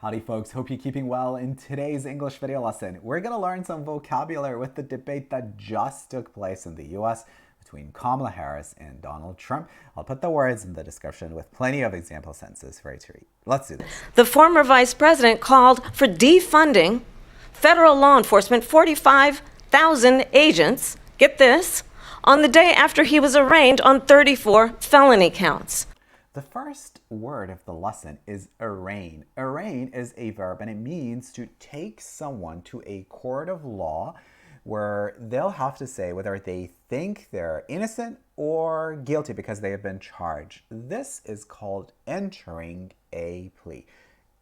Howdy folks, hope you're keeping well. In today's English video lesson, we're going to learn some vocabulary with the debate that just took place in the US between Kamala Harris and Donald Trump. I'll put the words in the description with plenty of example sentences for you to read. Let's do this. The former vice president called for defunding federal law enforcement 45,000 agents, get this, on the day after he was arraigned on 34 felony counts. The first word of the lesson is arraign. Arraign is a verb and it means to take someone to a court of law where they'll have to say whether they think they're innocent or guilty because they have been charged. This is called entering a plea.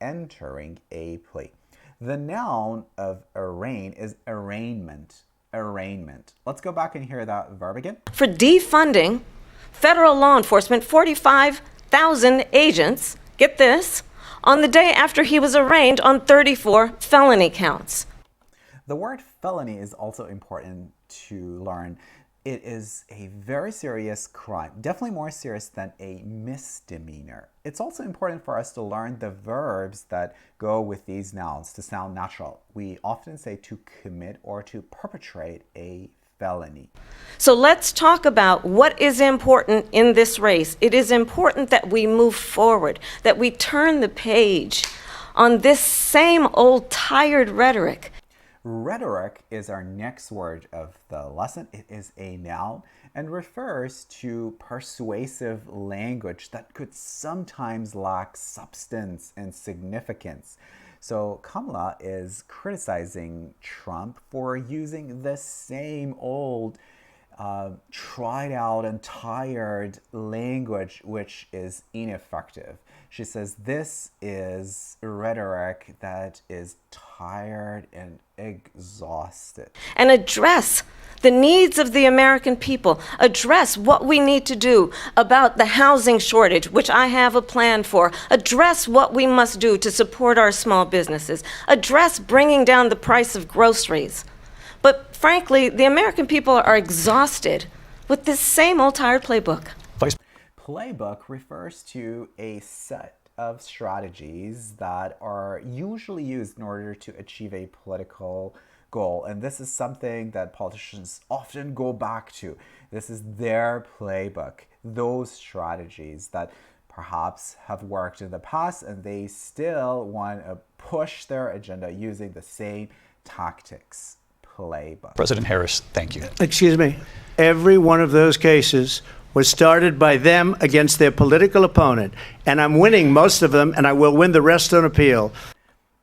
Entering a plea. The noun of arraign is arraignment. Arraignment. Let's go back and hear that verb again. For defunding federal law enforcement 45,000 agents, get this, on the day after he was arraigned on 34 felony counts. The word felony is also important to learn. It is a very serious crime, definitely more serious than a misdemeanor. It's also important for us to learn the verbs that go with these nouns to sound natural. We often say to commit or to perpetrate a felony. So let's talk about what is important in this race. It is important that we move forward, that we turn the page on this same old tired rhetoric. Rhetoric is our next word of the lesson. It is a noun and refers to persuasive language that could sometimes lack substance and significance. So Kamala is criticizing Trump for using the same old tried out and tired language which is ineffective. She says this is rhetoric that is tired and exhausted. And address the needs of the American people. Address what we need to do about the housing shortage, which I have a plan for. Address what we must do to support our small businesses. Address bringing down the price of groceries. But frankly, the American people are exhausted with this same old tired playbook. Playbook refers to a set of strategies that are usually used in order to achieve a political goal. And this is something that politicians often go back to. This is their playbook, those strategies that perhaps have worked in the past and they still want to push their agenda using the same tactics. Playbook. President Harris, thank you. Excuse me. Every one of those cases was started by them against their political opponent. And I'm winning most of them, and I will win the rest on appeal.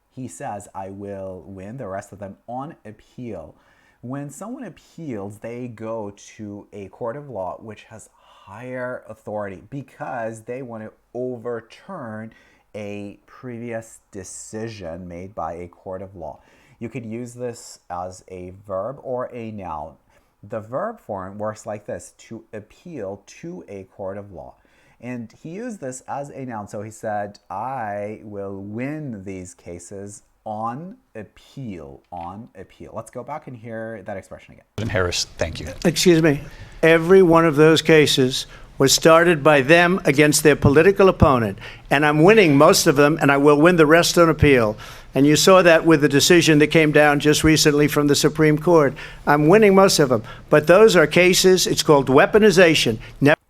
He says, I will win the rest of them on appeal. When someone appeals, they go to a court of law which has higher authority because they want to overturn a previous decision made by a court of law. You could use this as a verb or a noun. The verb form works like this, to appeal to a court of law. And he used this as a noun. So he said, I will win these cases on appeal, on appeal. Let's go back and hear that expression again. President Harris, thank you. Excuse me. Every one of those cases was started by them against their political opponent. And I'm winning most of them, and I will win the rest on appeal. And you saw that with the decision that came down just recently from the Supreme Court. I'm winning most of them. But those are cases, it's called weaponization.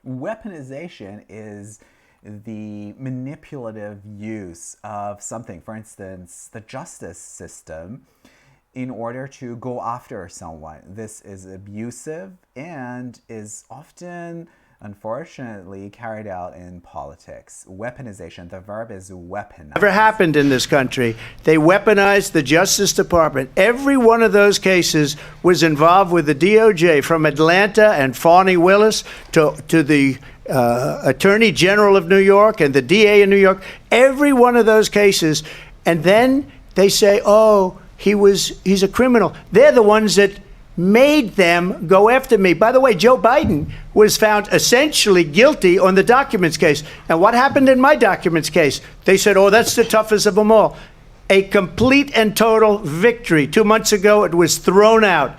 Weaponization is the manipulative use of something, for instance, the justice system, in order to go after someone. This is abusive and is often, unfortunately, carried out in politics. Weaponization, the verb is weaponize. Never happened in this country. They weaponized the Justice Department. Every one of those cases was involved with the DOJ, from Atlanta and Fani Willis to the Attorney General of New York and the DA in New York. Every one of those cases. And then they say, oh, he's a criminal. They're the ones that made them go after me. By the way, Joe Biden was found essentially guilty on the documents case. And what happened in my documents case? They said, oh, that's the toughest of them all. A complete and total victory. 2 months ago, it was thrown out.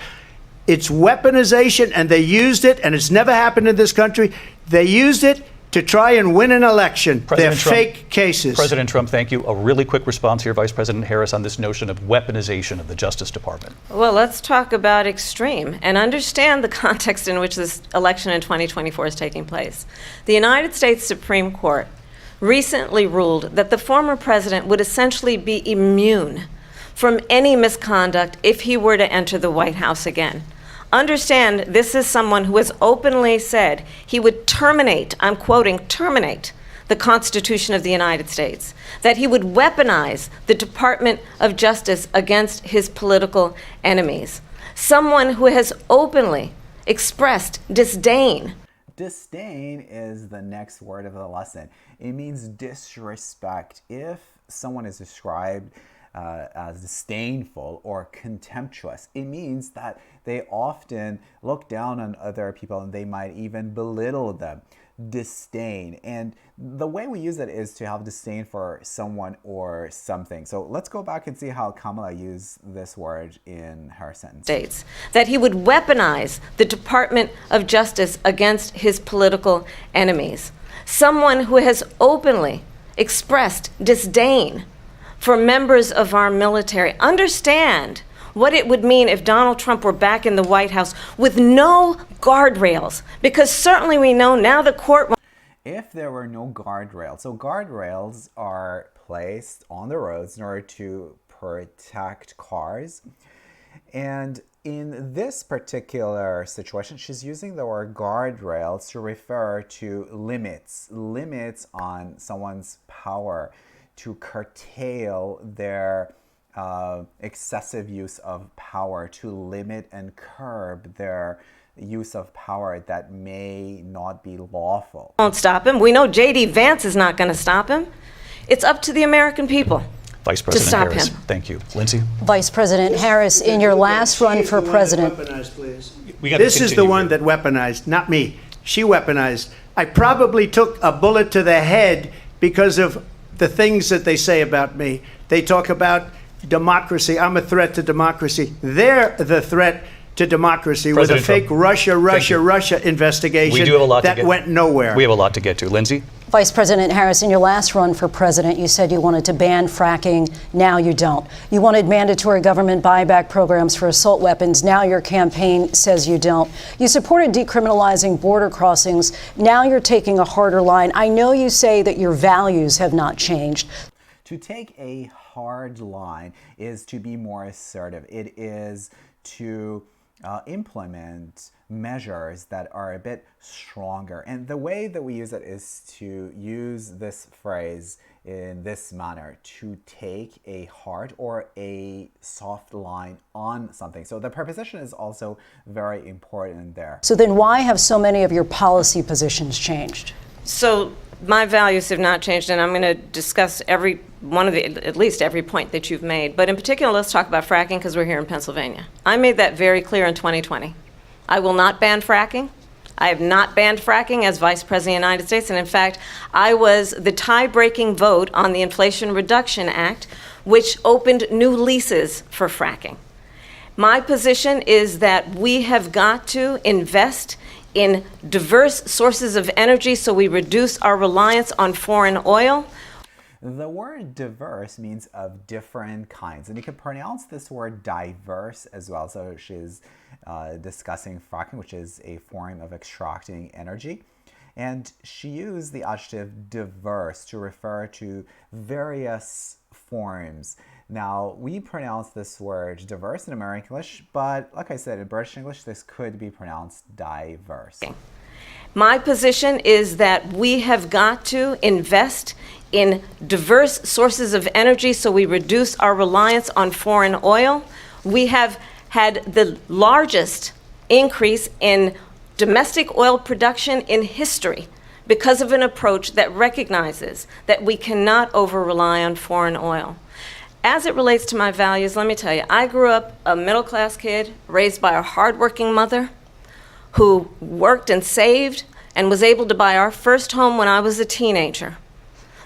It's weaponization, and they used it, and it's never happened in this country. They used it to try and win an election. They're President Trump, fake cases. President Trump, thank you. A really quick response here, Vice President Harris, on this notion of weaponization of the Justice Department. Well, let's talk about extreme and understand the context in which this election in 2024 is taking place. The United States Supreme Court recently ruled that the former president would essentially be immune from any misconduct if he were to enter the White House again. Understand, this is someone who has openly said he would terminate, I'm quoting, terminate the Constitution of the United States, that he would weaponize the Department of Justice against his political enemies. Someone who has openly expressed disdain. Disdain is the next word of the lesson. It means disrespect. If someone is described as disdainful or contemptuous, it means that they often look down on other people and they might even belittle them. Disdain. And the way we use it is to have disdain for someone or something. So let's go back and see how Kamala used this word in her sentence. States that he would weaponize the Department of Justice against his political enemies. Someone who has openly expressed disdain for members of our military. Understand what it would mean if Donald Trump were back in the White House with no guardrails, because certainly we know now the court. If there were no guardrails, so guardrails are placed on the roads in order to protect cars. And in this particular situation, she's using the word guardrails to refer to limits on someone's power, to curtail their excessive use of power, to limit and curb their use of power that may not be lawful. Won't stop him. We know J.D. Vance is not going to stop him. It's up to the American people. Vice President stop Harris, him. thank you. Lindsay? Vice President Harris, in your last run for president. This is the one that weaponized, not me. She weaponized. I probably took a bullet to the head because of the things that they say about me. They talk about democracy. I'm a threat to democracy. They're the threat to democracy with a fake Russia investigation We do have a lot that went nowhere. We have a lot to get to. Lindsay? Vice President Harris, in your last run for president, you said you wanted to ban fracking. Now you don't. You wanted mandatory government buyback programs for assault weapons. Now your campaign says you don't. You supported decriminalizing border crossings. Now you're taking a harder line. I know you say that your values have not changed. To take a hard line is to be more assertive. It is to implement measures that are a bit stronger. And the way that we use it is to use this phrase in this manner, to take a hard or a soft line on something. So the preposition is also very important there. So then why have so many of your policy positions changed? So my values have not changed, and I'm going to discuss every one of the, at least every point that you've made. But in particular, let's talk about fracking because we're here in Pennsylvania. I made that very clear in 2020. I will not ban fracking. I have not banned fracking as Vice President of the United States. And in fact, I was the tie-breaking vote on the Inflation Reduction Act, which opened new leases for fracking. My position is that we have got to invest in diverse sources of energy so we reduce our reliance on foreign oil. The word diverse means of different kinds, and you can pronounce this word diverse as well. So she's discussing fracking, which is a form of extracting energy. And she used the adjective diverse to refer to various forms. Now, we pronounce this word diverse in American English, but like I said, in British English, this could be pronounced diverse. My position is that we have got to invest in diverse sources of energy so we reduce our reliance on foreign oil. We have had the largest increase in domestic oil production in history because of an approach that recognizes that we cannot over-rely on foreign oil. As it relates to my values, let me tell you, I grew up a middle-class kid raised by a hardworking mother who worked and saved and was able to buy our first home when I was a teenager.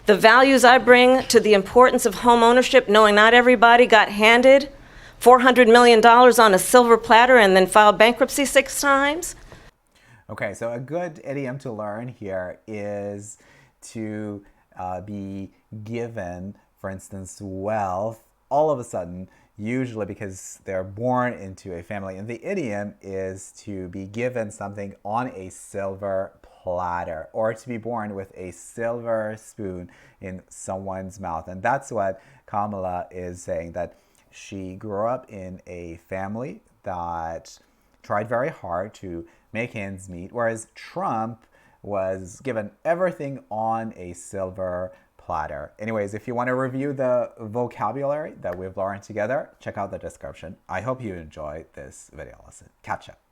The values I bring to the importance of home ownership, knowing not everybody got handed $400 million on a silver platter and then filed bankruptcy 6 times. Okay, so a good idiom to learn here is to be given, for instance, wealth all of a sudden, usually because they're born into a family. And the idiom is to be given something on a silver platter, or to be born with a silver spoon in someone's mouth. And that's what Kamala is saying, that she grew up in a family that tried very hard to make ends meet, whereas Trump was given everything on a silver platter. Anyways, if you want to review the vocabulary that we've learned together, check out the description. I hope you enjoyed this video lesson. Catch up.